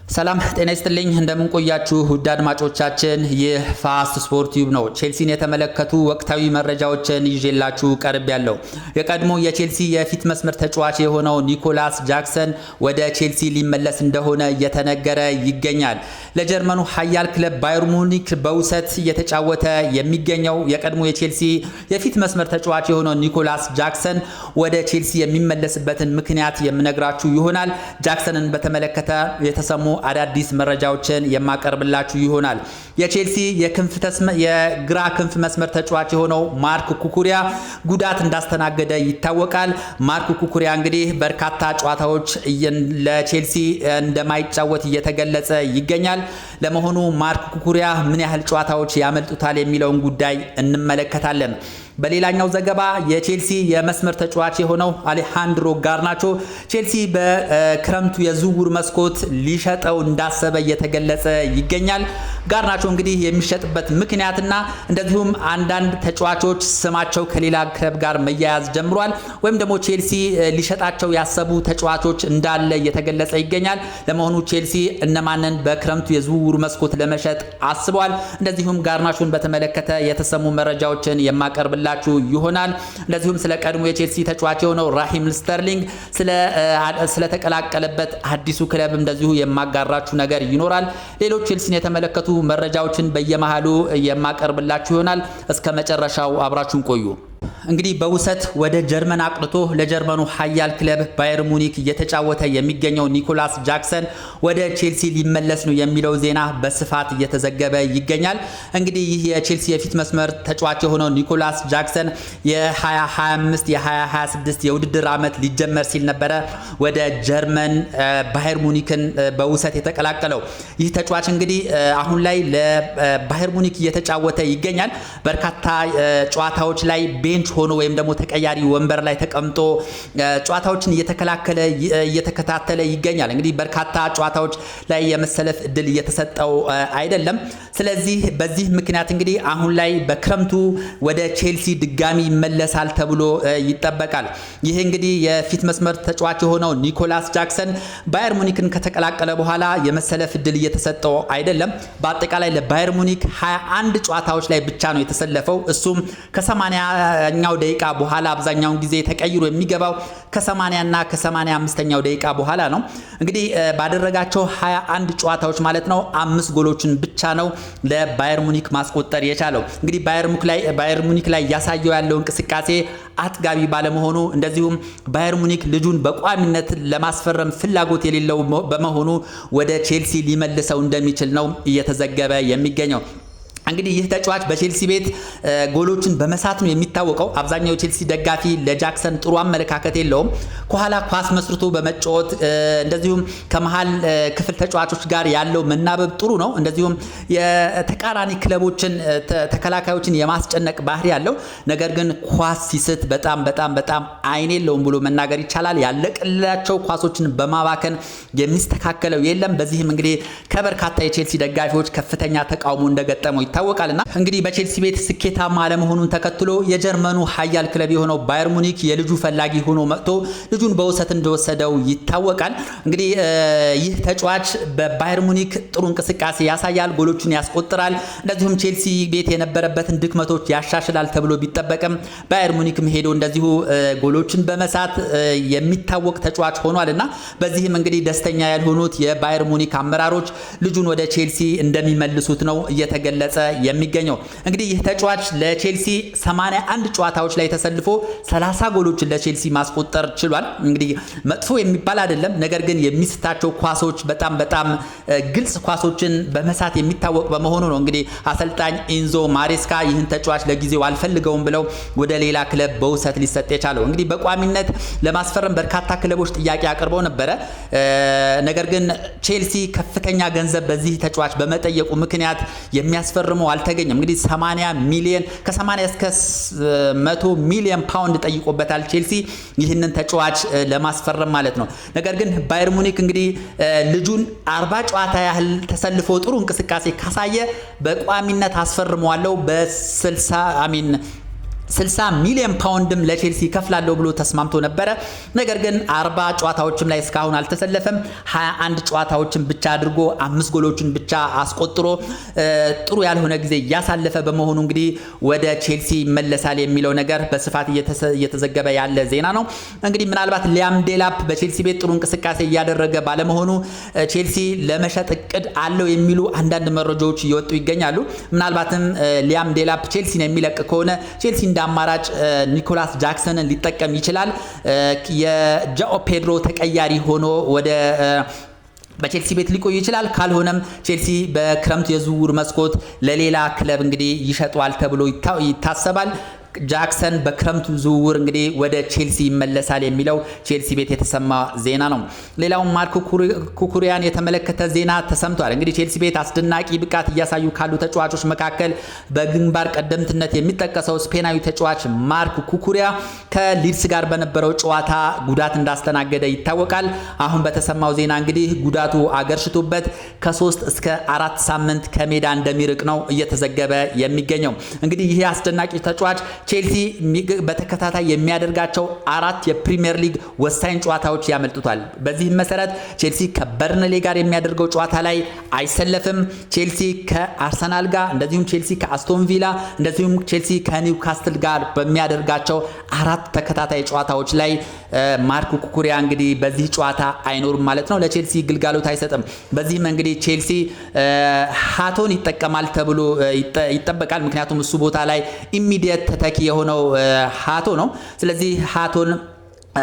ሰላም ጤና ይስጥልኝ እንደምን ቆያችሁ ውድ አድማጮቻችን ይህ ፋስት ስፖርት ዩብ ነው። ቼልሲን የተመለከቱ ወቅታዊ መረጃዎችን ይዤላችሁ ቀርቤያለሁ። የቀድሞ የቼልሲ የፊት መስመር ተጫዋች የሆነው ኒኮላስ ጃክሰን ወደ ቼልሲ ሊመለስ እንደሆነ እየተነገረ ይገኛል። ለጀርመኑ ኃያል ክለብ ባየር ሙኒክ በውሰት እየተጫወተ የሚገኘው የቀድሞ የቼልሲ የፊት መስመር ተጫዋች የሆነው ኒኮላስ ጃክሰን ወደ ቼልሲ የሚመለስበትን ምክንያት የምነግራችሁ ይሆናል። ጃክሰንን በተመለከተ የተሰሙ አዳዲስ መረጃዎችን የማቀርብላችሁ ይሆናል። የቼልሲ የግራ ክንፍ መስመር ተጫዋች የሆነው ማርክ ኩኩሪያ ጉዳት እንዳስተናገደ ይታወቃል። ማርክ ኩኩሪያ እንግዲህ በርካታ ጨዋታዎች ለቼልሲ እንደማይጫወት እየተገለጸ ይገኛል። ለመሆኑ ማርክ ኩኩሪያ ምን ያህል ጨዋታዎች ያመልጡታል የሚለውን ጉዳይ እንመለከታለን። በሌላኛው ዘገባ የቼልሲ የመስመር ተጫዋች የሆነው አሌሃንድሮ ጋርናቾ ቼልሲ በክረምቱ የዝውውር መስኮት ሊሸጠው እንዳሰበ እየተገለጸ ይገኛል። ጋርናቾ እንግዲህ የሚሸጥበት ምክንያትና እንደዚሁም አንዳንድ ተጫዋቾች ስማቸው ከሌላ ክለብ ጋር መያያዝ ጀምሯል ወይም ደግሞ ቼልሲ ሊሸጣቸው ያሰቡ ተጫዋቾች እንዳለ እየተገለጸ ይገኛል። ለመሆኑ ቼልሲ እነማንን በክረምቱ የዝውውር መስኮት ለመሸጥ አስቧል? እንደዚሁም ጋርናቾን በተመለከተ የተሰሙ መረጃዎችን የማቀርብላችሁ ይሆናል። እንደዚሁም ስለ ቀድሞ የቼልሲ ተጫዋች የሆነው ራሂም ስተርሊንግ ስለተቀላቀለበት አዲሱ ክለብ እንደዚሁ የማጋራችሁ ነገር ይኖራል። ሌሎች ቼልሲን የተመለከቱ መረጃዎችን በየመሃሉ የማቀርብላችሁ ይሆናል። እስከ መጨረሻው አብራችሁን ቆዩ። እንግዲህ በውሰት ወደ ጀርመን አቅርቶ ለጀርመኑ ኃያል ክለብ ባየር ሙኒክ እየተጫወተ የሚገኘው ኒኮላስ ጃክሰን ወደ ቼልሲ ሊመለስ ነው የሚለው ዜና በስፋት እየተዘገበ ይገኛል። እንግዲህ ይህ የቼልሲ የፊት መስመር ተጫዋች የሆነው ኒኮላስ ጃክሰን የ2025 የ2026 የውድድር ዓመት ሊጀመር ሲል ነበረ ወደ ጀርመን ባየር ሙኒክን በውሰት የተቀላቀለው። ይህ ተጫዋች እንግዲህ አሁን ላይ ለባየር ሙኒክ እየተጫወተ ይገኛል። በርካታ ጨዋታዎች ላይ ቤንች ሆኖ ወይም ደግሞ ተቀያሪ ወንበር ላይ ተቀምጦ ጨዋታዎችን እየተከታተለ ይገኛል። እንግዲህ በርካታ ጨዋታዎች ላይ የመሰለፍ እድል እየተሰጠው አይደለም። ስለዚህ በዚህ ምክንያት እንግዲህ አሁን ላይ በክረምቱ ወደ ቼልሲ ድጋሚ ይመለሳል ተብሎ ይጠበቃል። ይህ እንግዲህ የፊት መስመር ተጫዋች የሆነው ኒኮላስ ጃክሰን ባየር ሙኒክን ከተቀላቀለ በኋላ የመሰለፍ እድል እየተሰጠው አይደለም። በአጠቃላይ ለባየር ሙኒክ 21 ጨዋታዎች ላይ ብቻ ነው የተሰለፈው። እሱም ከ80ኛው ደቂቃ በኋላ አብዛኛውን ጊዜ ተቀይሮ የሚገባው ከ80 እና ከ85ኛው ደቂቃ በኋላ ነው። እንግዲህ ባደረጋቸው 21 ጨዋታዎች ማለት ነው 5 ጎሎችን ብቻ ነው ለባየር ሙኒክ ማስቆጠር የቻለው። እንግዲህ ባየር ሙኒክ ላይ ያሳየው ያለው እንቅስቃሴ አጥጋቢ ባለመሆኑ እንደዚሁም ባየር ሙኒክ ልጁን በቋሚነት ለማስፈረም ፍላጎት የሌለው በመሆኑ ወደ ቼልሲ ሊመልሰው እንደሚችል ነው እየተዘገበ የሚገኘው። እንግዲህ ይህ ተጫዋች በቼልሲ ቤት ጎሎችን በመሳት ነው የሚታወቀው። አብዛኛው ቼልሲ ደጋፊ ለጃክሰን ጥሩ አመለካከት የለውም። ከኋላ ኳስ መስርቶ በመጫወት እንደዚሁም ከመሃል ክፍል ተጫዋቾች ጋር ያለው መናበብ ጥሩ ነው። እንደዚሁም የተቃራኒ ክለቦችን ተከላካዮችን የማስጨነቅ ባህሪ ያለው፣ ነገር ግን ኳስ ሲስት በጣም አይን የለውም ብሎ መናገር ይቻላል። ያለቀላቸው ኳሶችን በማባከን የሚስተካከለው የለም። በዚህም እንግዲህ ከበርካታ የቼልሲ ደጋፊዎች ከፍተኛ ተቃውሞ እንደገጠመው ይታወቃልና እንግዲህ በቼልሲ ቤት ስኬታማ አለመሆኑን ተከትሎ የጀርመኑ ኃያል ክለብ የሆነው ባየር ሙኒክ የልጁ ፈላጊ ሆኖ መጥቶ ልጁን በውሰት እንደወሰደው ይታወቃል። እንግዲህ ይህ ተጫዋች በባየር ሙኒክ ጥሩ እንቅስቃሴ ያሳያል፣ ጎሎችን ያስቆጥራል፣ እንደዚሁም ቼልሲ ቤት የነበረበትን ድክመቶች ያሻሽላል ተብሎ ቢጠበቅም ባየር ሙኒክም ሄዶ እንደዚሁ ጎሎችን በመሳት የሚታወቅ ተጫዋች ሆኗልና በዚህም እንግዲህ ደስተኛ ያልሆኑት የባየር ሙኒክ አመራሮች ልጁን ወደ ቼልሲ እንደሚመልሱት ነው እየተገለጸ የሚገኘው። እንግዲህ ይህ ተጫዋች ለቼልሲ 81 ጨዋታዎች ላይ ተሰልፎ 30 ጎሎችን ለቼልሲ ማስቆጠር ችሏል። እንግዲህ መጥፎ የሚባል አይደለም፣ ነገር ግን የሚስታቸው ኳሶች በጣም ግልጽ ኳሶችን በመሳት የሚታወቅ በመሆኑ ነው እንግዲህ አሰልጣኝ ኢንዞ ማሬስካ ይህን ተጫዋች ለጊዜው አልፈልገውም ብለው ወደ ሌላ ክለብ በውሰት ሊሰጥ የቻለው። እንግዲህ በቋሚነት ለማስፈረም በርካታ ክለቦች ጥያቄ አቅርበው ነበረ። ነገር ግን ቼልሲ ከፍተኛ ገንዘብ በዚህ ተጫዋች በመጠየቁ ምክንያት የሚያስፈርመው አልተገኘም። እንግዲህ 80 ሚሊዮን ከ80 እስከ 100 ሚሊዮን ፓውንድ ጠይቆበታል ቼልሲ ይህንን ተጫዋች ለማስፈረም ማለት ነው። ነገር ግን ባየር ሙኒክ እንግዲህ ልጁን 40 ጨዋታ ያህል ተሰልፎ ጥሩ እንቅስቃሴ ካሳየ በቋሚነት አስፈርመዋለሁ 60 ሚሊዮን ፓውንድም ለቼልሲ ከፍላለሁ ብሎ ተስማምቶ ነበረ። ነገር ግን 40 ጨዋታዎችም ላይ እስካሁን አልተሰለፈም። 21 ጨዋታዎችን ብቻ አድርጎ 5 ጎሎችን ብቻ አስቆጥሮ ጥሩ ያልሆነ ጊዜ እያሳለፈ በመሆኑ እንግዲህ ወደ ቼልሲ ይመለሳል የሚለው ነገር በስፋት እየተዘገበ ያለ ዜና ነው። እንግዲህ ምናልባት ሊያም ዴላፕ በቼልሲ ቤት ጥሩ እንቅስቃሴ እያደረገ ባለመሆኑ ቼልሲ ለመሸጥ እቅድ አለው የሚሉ አንዳንድ መረጃዎች እየወጡ ይገኛሉ። ምናልባትም ሊያም ዴላፕ ቼልሲን የሚለቅ ከሆነ ቼልሲ አማራጭ ኒኮላስ ጃክሰንን ሊጠቀም ይችላል። የጃኦ ፔድሮ ተቀያሪ ሆኖ ወደ በቼልሲ ቤት ሊቆይ ይችላል። ካልሆነም ቼልሲ በክረምት የዝውውር መስኮት ለሌላ ክለብ እንግዲህ ይሸጧል ተብሎ ይታሰባል። ጃክሰን በክረምቱ ዝውውር እንግዲህ ወደ ቼልሲ ይመለሳል የሚለው ቼልሲ ቤት የተሰማ ዜና ነው። ሌላው ማርክ ኩኩሪያን የተመለከተ ዜና ተሰምቷል። እንግዲህ ቼልሲ ቤት አስደናቂ ብቃት እያሳዩ ካሉ ተጫዋቾች መካከል በግንባር ቀደምትነት የሚጠቀሰው ስፔናዊ ተጫዋች ማርክ ኩኩሪያ ከሊድስ ጋር በነበረው ጨዋታ ጉዳት እንዳስተናገደ ይታወቃል። አሁን በተሰማው ዜና እንግዲህ ጉዳቱ አገርሽቶበት ከ3 እስከ 4 ሳምንት ከሜዳ እንደሚርቅ ነው እየተዘገበ የሚገኘው። እንግዲህ ይሄ አስደናቂ ተጫዋች ቼልሲ በተከታታይ የሚያደርጋቸው 4 የፕሪሚየር ሊግ ወሳኝ ጨዋታዎች ያመልጡታል። በዚህም መሰረት ቼልሲ ከበርንሌ ጋር የሚያደርገው ጨዋታ ላይ አይሰለፍም። ቼልሲ ከአርሰናል ጋር፣ እንደዚሁም ቼልሲ ከአስቶን ቪላ፣ እንደዚሁም ቼልሲ ከኒውካስትል ጋር በሚያደርጋቸው 4 ተከታታይ ጨዋታዎች ላይ ማርክ ኩኩሪያ እንግዲህ በዚህ ጨዋታ አይኖርም ማለት ነው። ለቼልሲ ግልጋሎት አይሰጥም። በዚህም እንግዲህ ቼልሲ ሃቶን ይጠቀማል ተብሎ ይጠበቃል። ምክንያቱም እሱ ቦታ ላይ ኢሚዲየት ተተኪ የሆነው ሃቶ ነው። ስለዚህ ሃቶን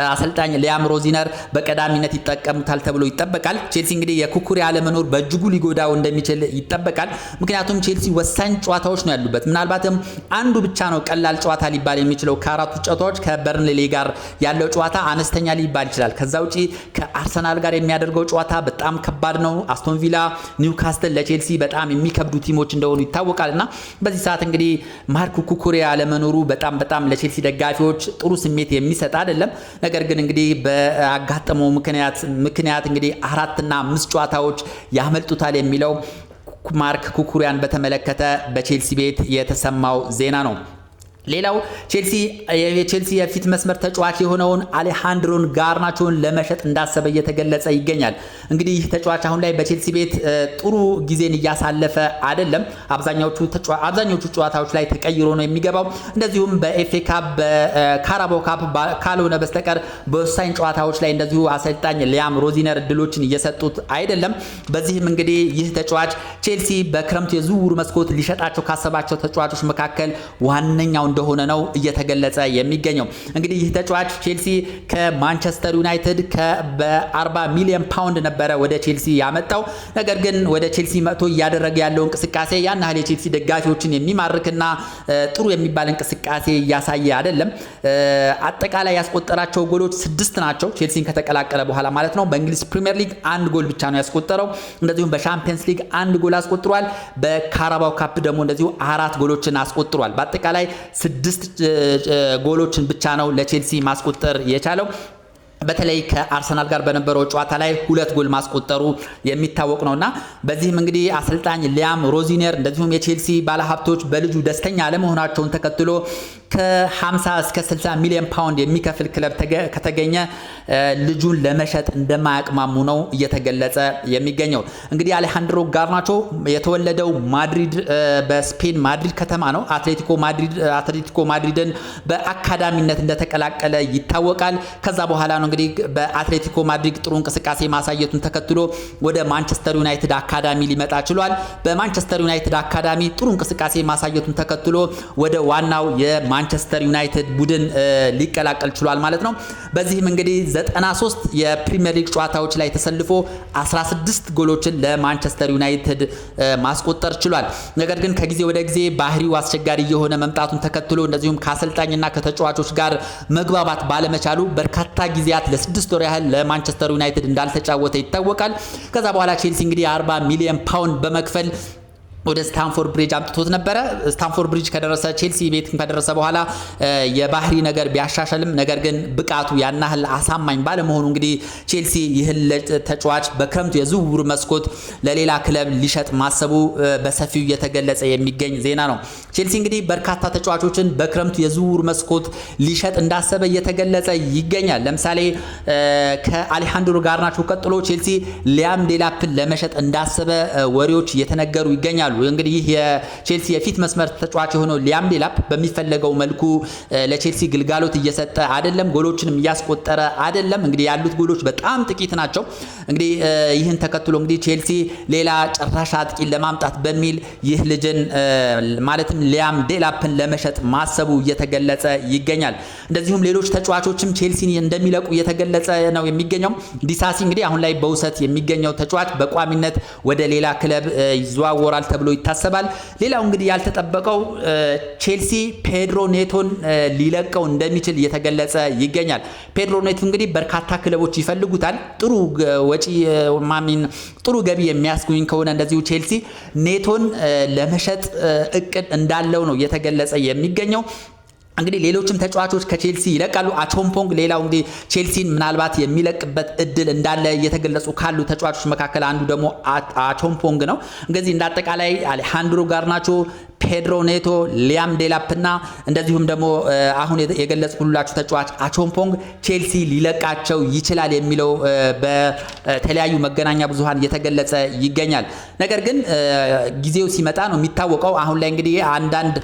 አሰልጣኝ ሊያም ሮዚነር በቀዳሚነት ይጠቀሙታል ተብሎ ይጠበቃል። ቼልሲ እንግዲህ የኩኩሪያ አለመኖር በእጅጉ ሊጎዳው እንደሚችል ይጠበቃል። ምክንያቱም ቼልሲ ወሳኝ ጨዋታዎች ነው ያሉበት። ምናልባትም አንዱ ብቻ ነው ቀላል ጨዋታ ሊባል የሚችለው። ከአራቱ ጨዋታዎች ከበርንሌ ጋር ያለው ጨዋታ አነስተኛ ሊባል ይችላል። ከዛ ውጪ ከአርሰናል ጋር የሚያደርገው ጨዋታ በጣም ከባድ ነው። አስቶን ቪላ፣ ኒውካስትል ለቼልሲ በጣም የሚከብዱ ቲሞች እንደሆኑ ይታወቃልና በዚህ ሰዓት እንግዲህ ማርክ ኩኩሪያ አለመኖሩ በጣም ለቼልሲ ደጋፊዎች ጥሩ ስሜት የሚሰጥ አይደለም። ነገር ግን እንግዲህ በአጋጠመው ምክንያት እንግዲህ 4 እና 5 ጨዋታዎች ያመልጡታል የሚለው ማርክ ኩኩሪያን በተመለከተ በቼልሲ ቤት የተሰማው ዜና ነው። ሌላው ቼልሲ የፊት መስመር ተጫዋች የሆነውን አሌሃንድሮን ጋርናቾን ለመሸጥ እንዳሰበ እየተገለጸ ይገኛል። እንግዲህ ይህ ተጫዋች አሁን ላይ በቼልሲ ቤት ጥሩ ጊዜን እያሳለፈ አይደለም። አብዛኞቹ ጨዋታዎች ላይ ተቀይሮ ነው የሚገባው። እንደዚሁም በኤፍኤ ካፕ በካራባኦ ካፕ ካልሆነ በስተቀር በወሳኝ ጨዋታዎች ላይ እንደዚሁ አሰልጣኝ ሊያም ሮዚነር እድሎችን እየሰጡት አይደለም። በዚህም እንግዲህ ይህ ተጫዋች ቼልሲ በክረምት የዝውውር መስኮት ሊሸጣቸው ካሰባቸው ተጫዋቾች መካከል ዋነኛው እንደሆነ ነው እየተገለጸ የሚገኘው። እንግዲህ ይህ ተጫዋች ቼልሲ ከማንቸስተር ዩናይትድ በ40 ሚሊዮን ፓውንድ ነበረ ወደ ቼልሲ ያመጣው። ነገር ግን ወደ ቼልሲ መጥቶ እያደረገ ያለው እንቅስቃሴ ያን ያህል የቼልሲ ደጋፊዎችን የሚማርክና ጥሩ የሚባል እንቅስቃሴ እያሳየ አይደለም። አጠቃላይ ያስቆጠራቸው ጎሎች 6 ናቸው፣ ቼልሲን ከተቀላቀለ በኋላ ማለት ነው። በእንግሊዝ ፕሪሚየር ሊግ 1 ጎል ብቻ ነው ያስቆጠረው። እንደዚሁም በሻምፒየንስ ሊግ 1 ጎል አስቆጥሯል። በካራባኦ ካፕ ደግሞ እንደዚሁ 4 ጎሎችን አስቆጥሯል። በአጠቃላይ 6 ጎሎችን ብቻ ነው ለቼልሲ ማስቆጠር የቻለው። በተለይ ከአርሰናል ጋር በነበረው ጨዋታ ላይ 2 ጎል ማስቆጠሩ የሚታወቅ ነውና በዚህም እንግዲህ አሰልጣኝ ሊያም ሮዚነር እንደዚሁም የቼልሲ ባለሀብቶች በልጁ ደስተኛ አለመሆናቸውን ተከትሎ ከ50 እስከ 60 ሚሊዮን ፓውንድ የሚከፍል ክለብ ከተገኘ ልጁን ለመሸጥ እንደማያቅማሙ ነው እየተገለጸ የሚገኘው። እንግዲህ አሌሃንድሮ ጋርናቾ የተወለደው ማድሪድ በስፔን ማድሪድ ከተማ ነው። አትሌቲኮ ማድሪድን በአካዳሚነት እንደተቀላቀለ ይታወቃል። ከዛ በኋላ ነው እንግዲህ በአትሌቲኮ ማድሪድ ጥሩ እንቅስቃሴ ማሳየቱን ተከትሎ ወደ ማንቸስተር ዩናይትድ አካዳሚ ሊመጣ ችሏል። በማንቸስተር ዩናይትድ አካዳሚ ጥሩ እንቅስቃሴ ማሳየቱን ተከትሎ ወደ ዋናው የማንቸስተር ዩናይትድ ቡድን ሊቀላቀል ችሏል ማለት ነው። በዚህም እንግዲህ 93 የፕሪሚየር ሊግ ጨዋታዎች ላይ ተሰልፎ 16 ጎሎችን ለማንቸስተር ዩናይትድ ማስቆጠር ችሏል። ነገር ግን ከጊዜ ወደ ጊዜ ባህሪው አስቸጋሪ የሆነ መምጣቱን ተከትሎ እንደዚሁም ከአሰልጣኝና ከተጫዋቾች ጋር መግባባት ባለመቻሉ በርካታ ጊዜያት ለ6 ወር ያህል ለማንቸስተር ዩናይትድ እንዳልተጫወተ ይታወቃል። ከዛ በኋላ ቼልሲ እንግዲህ 40 ሚሊዮን ፓውንድ በመክፈል ወደ ስታንፎርድ ብሪጅ አምጥቶት ነበረ። ስታንፎርድ ብሪጅ ከደረሰ ቼልሲ ቤት ከደረሰ በኋላ የባህሪ ነገር ቢያሻሽልም ነገር ግን ብቃቱ ያናህል አሳማኝ ባለመሆኑ እንግዲህ ቼልሲ ይህን ተጫዋች በክረምቱ የዝውውር መስኮት ለሌላ ክለብ ሊሸጥ ማሰቡ በሰፊው እየተገለጸ የሚገኝ ዜና ነው። ቼልሲ እንግዲህ በርካታ ተጫዋቾችን በክረምቱ የዝውውር መስኮት ሊሸጥ እንዳሰበ እየተገለጸ ይገኛል። ለምሳሌ ከአሌሃንድሮ ጋርናቾ ቀጥሎ ቼልሲ ሊያም ዴላፕን ለመሸጥ እንዳሰበ ወሬዎች እየተነገሩ ይገኛሉ። እንግዲህ የቼልሲ የፊት መስመር ተጫዋች የሆነው ሊያም ዴላፕ በሚፈለገው መልኩ ለቼልሲ ግልጋሎት እየሰጠ አይደለም፣ ጎሎችንም እያስቆጠረ አይደለም። እንግዲህ ያሉት ጎሎች በጣም ጥቂት ናቸው። እንግዲህ ይህን ተከትሎ እንግዲህ ቼልሲ ሌላ ጨራሽ አጥቂ ለማምጣት በሚል ይህ ልጅን ማለትም ሊያም ዴላፕን ለመሸጥ ማሰቡ እየተገለጸ ይገኛል። እንደዚሁም ሌሎች ተጫዋቾችም ቼልሲን እንደሚለቁ እየተገለጸ ነው የሚገኘው። ዲሳሲ እንግዲህ አሁን ላይ በውሰት የሚገኘው ተጫዋች በቋሚነት ወደ ሌላ ክለብ ይዘዋወራል ተብሎ ይታሰባል። ሌላው እንግዲህ ያልተጠበቀው ቼልሲ ፔድሮ ኔቶን ሊለቀው እንደሚችል እየተገለጸ ይገኛል። ፔድሮ ኔቶ እንግዲህ በርካታ ክለቦች ይፈልጉታል። ጥሩ ገቢ የሚያስገኝ ከሆነ እንደዚሁ ቼልሲ ኔቶን ለመሸጥ እቅድ እንዳለው ነው እየተገለጸ የሚገኘው። እንግዲህ ሌሎችም ተጫዋቾች ከቼልሲ ይለቃሉ። አቾምፖንግ ሌላው እንግዲህ ቼልሲን ምናልባት የሚለቅበት እድል እንዳለ እየተገለጹ ካሉ ተጫዋቾች መካከል አንዱ ደግሞ አቾምፖንግ ነው። እንግዲህ እንዳጠቃላይ አሌሃንድሮ ጋርናቾ፣ ፔድሮ ኔቶ፣ ሊያም ዴላፕና እንደዚሁም ደግሞ አሁን የገለጽኩላችሁ ተጫዋች አቾምፖንግ ቼልሲ ሊለቃቸው ይችላል የሚለው በተለያዩ መገናኛ ብዙሃን እየተገለጸ ይገኛል። ነገር ግን ጊዜው ሲመጣ ነው የሚታወቀው። አሁን ላይ እንግዲህ አንዳንድ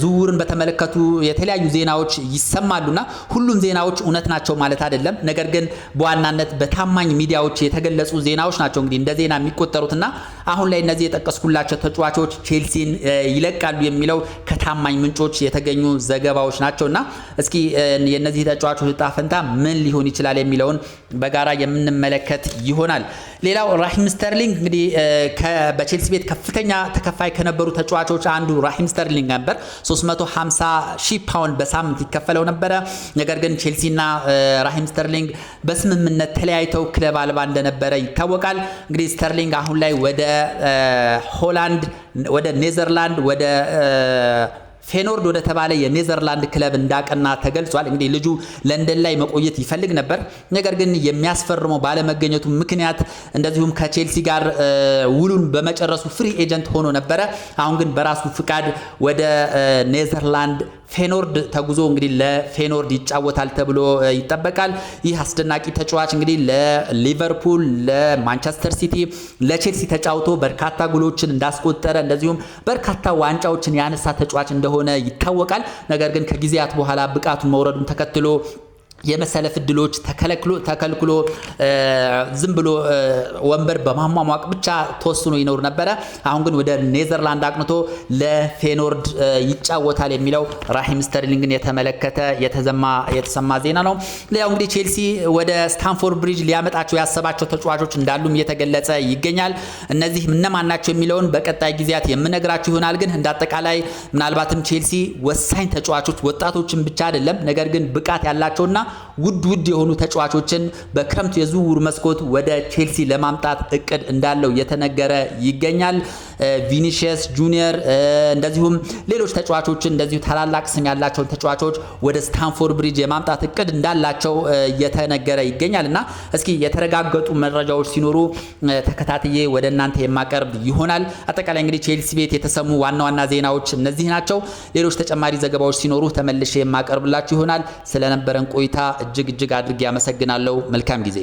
ዝውውርን በተመለከቱ የተለያዩ ዜናዎች ይሰማሉና ሁሉም ዜናዎች እውነት ናቸው ማለት አይደለም። ነገር ግን በዋናነት በታማኝ ሚዲያዎች የተገለጹ ዜናዎች ናቸው እንግዲህ እንደ ዜና የሚቆጠሩትና አሁን ላይ እነዚህ የጠቀስኩላቸው ተጫዋቾች ቼልሲን ይለቃሉ የሚለው ከታማኝ ምንጮች የተገኙ ዘገባዎች ናቸውና እስኪ የነዚህ ተጫዋቾች ዕጣ ፈንታ ምን ሊሆን ይችላል የሚለውን በጋራ የምንመለከት ይሆናል። ሌላው ራሂም ስተርሊንግ እንግዲህ በቼልሲ ቤት ከፍተኛ ተከፋይ ከነበሩ ተጫዋቾች አንዱ ራሂም ስተርሊንግ ነበር። 350,000 ፓውንድ በሳምንት ይከፈለው ነበረ። ነገር ግን ቼልሲና ራሂም ስተርሊንግ በስምምነት ተለያይተው ክለብ አልባ እንደነበረ ይታወቃል። እንግዲህ ስተርሊንግ አሁን ላይ ወደ ሆላንድ፣ ወደ ኔዘርላንድ፣ ወደ ፌኖርድ ወደ ተባለ የኔዘርላንድ ክለብ እንዳቀና ተገልጿል። እንግዲህ ልጁ ለንደን ላይ መቆየት ይፈልግ ነበር። ነገር ግን የሚያስፈርመው ባለመገኘቱ ምክንያት እንደዚሁም ከቼልሲ ጋር ውሉን በመጨረሱ ፍሪ ኤጀንት ሆኖ ነበረ። አሁን ግን በራሱ ፍቃድ ወደ ኔዘርላንድ ፌኖርድ ተጉዞ እንግዲህ ለፌኖርድ ይጫወታል ተብሎ ይጠበቃል። ይህ አስደናቂ ተጫዋች እንግዲህ ለሊቨርፑል፣ ለማንቸስተር ሲቲ፣ ለቼልሲ ተጫውቶ በርካታ ጎሎችን እንዳስቆጠረ እንደዚሁም በርካታ ዋንጫዎችን ያነሳ ተጫዋች እንደሆነ ይታወቃል። ነገር ግን ከጊዜያት በኋላ ብቃቱን መውረዱን ተከትሎ የመሰለፍ እድሎች ተከልክሎ ዝም ብሎ ወንበር በማሟሟቅ ብቻ ተወስኖ ይኖር ነበረ። አሁን ግን ወደ ኔዘርላንድ አቅንቶ ለፌኖርድ ይጫወታል የሚለው ራሂም ስተርሊንግን የተመለከተ የተሰማ ዜና ነው። ሌላው እንግዲህ ቼልሲ ወደ ስታንፎርድ ብሪጅ ሊያመጣቸው ያሰባቸው ተጫዋቾች እንዳሉም እየተገለጸ ይገኛል። እነዚህ እነማን ናቸው የሚለውን በቀጣይ ጊዜያት የምነግራችሁ ይሆናል። ግን እንዳጠቃላይ ምናልባትም ቼልሲ ወሳኝ ተጫዋቾች ወጣቶችን ብቻ አይደለም ነገር ግን ብቃት ያላቸውና ውድ የሆኑ ተጫዋቾችን በክረምቱ የዝውውር መስኮት ወደ ቼልሲ ለማምጣት እቅድ እንዳለው የተነገረ ይገኛል። ቪኒሺየስ ጁኒየር እንደዚሁም ሌሎች ተጫዋቾችን እንደዚሁ ታላላቅ ስም ያላቸውን ተጫዋቾች ወደ ስታንፎርድ ብሪጅ የማምጣት እቅድ እንዳላቸው እየተነገረ ይገኛልና እስኪ የተረጋገጡ መረጃዎች ሲኖሩ ተከታትዬ ወደ እናንተ የማቀርብ ይሆናል። አጠቃላይ እንግዲህ ቼልሲ ቤት የተሰሙ ዋና ዜናዎች እነዚህ ናቸው። ሌሎች ተጨማሪ ዘገባዎች ሲኖሩ ተመልሼ የማቀርብላችሁ ይሆናል። ስለነበረን ቆይታ እጅግ አድርጌ አመሰግናለሁ። መልካም ጊዜ